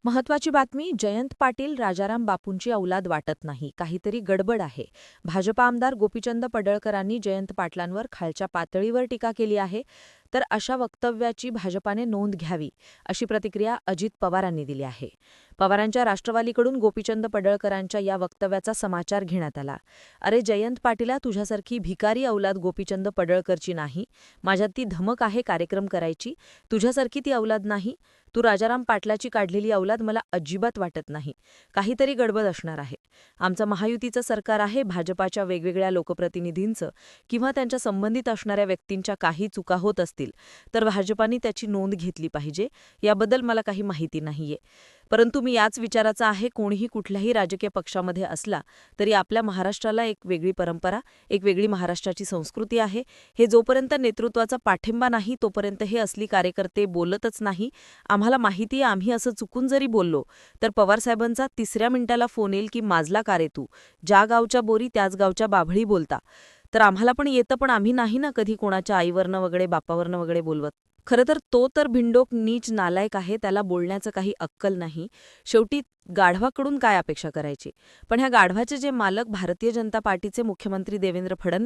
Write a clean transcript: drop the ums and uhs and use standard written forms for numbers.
महत्वाची बातमी, जयंत पाटील राजाराम बापूंची औलाद वाटत नाही, काहीतरी गडबड आहे. भाजपा आमदार गोपीचंद पडळकरांनी जयंत पाटलांवर खालच्या पातळीवर टीका केली आहे. तर अशा वक्तव्याची भाजपाने नोंद घ्यावी, अशी प्रतिक्रिया अजित पवारांनी दिली आहे. पवारांच्या राष्ट्रवादीकडून गोपीचंद पडळकरांच्या या वक्तव्याचा समाचार घेण्यात आला. अरे जयंत पाटीला, तुझ्यासारखी भिकारी औलाद गोपीचंद पडळकरची नाही. माझ्यात ती धमक आहे कार्यक्रम करायची. तुझ्यासारखी ती औलाद नाही. तू राजाराम पाटलाची काढलेली औलाद मला अजिबात वाटत नाही. काहीतरी गडबड असणार आहे. आमचं महायुतीचं सरकार आहे. भाजपाच्या वेगवेगळ्या लोकप्रतिनिधींचं किंवा त्यांच्या संबंधित असणाऱ्या व्यक्तींच्या काही चुका होत असतील तर भाजपाने त्याची नोंद घेतली पाहिजे. याबद्दल मला काही माहिती नाहीये. परंतु मी याच विचाराचा आहे, कोणीही कुठल्याही राजकीय पक्षामध्ये असला तरी आपल्या महाराष्ट्राला एक वेगळी परंपरा, एक वेगळी महाराष्ट्राची संस्कृती आहे. हे जोपर्यंत नेतृत्वाचा पाठिंबा नाही तोपर्यंत हे असली कार्यकर्ते बोलतच नाही. आम्हाला माहिती आहे, आम्ही असं चुकून जरी बोललो तर पवारसाहेबांचा 3ऱ्या मिनिटाला फोन येईल की माजला का रे तू, ज्या गावच्या बोरी त्याच गावच्या बाभळी बोलता. तर आम्हाला पण येतं, पण आम्ही नाही ना कधी कोणाच्या आईवरनं वगैरे बापावरनं वगैरे बोलवत. खरं तर तो तर भिंडोक नीच नालायक आहे, त्याला बोलण्याचं काही अक्कल नाही. शेवटी गाढवाकडून काय अपेक्षा करायची. पण ह्या गाढवाचे जे मालक भारतीय जनता पार्टीचे मुख्यमंत्री देवेंद्र फडणवीस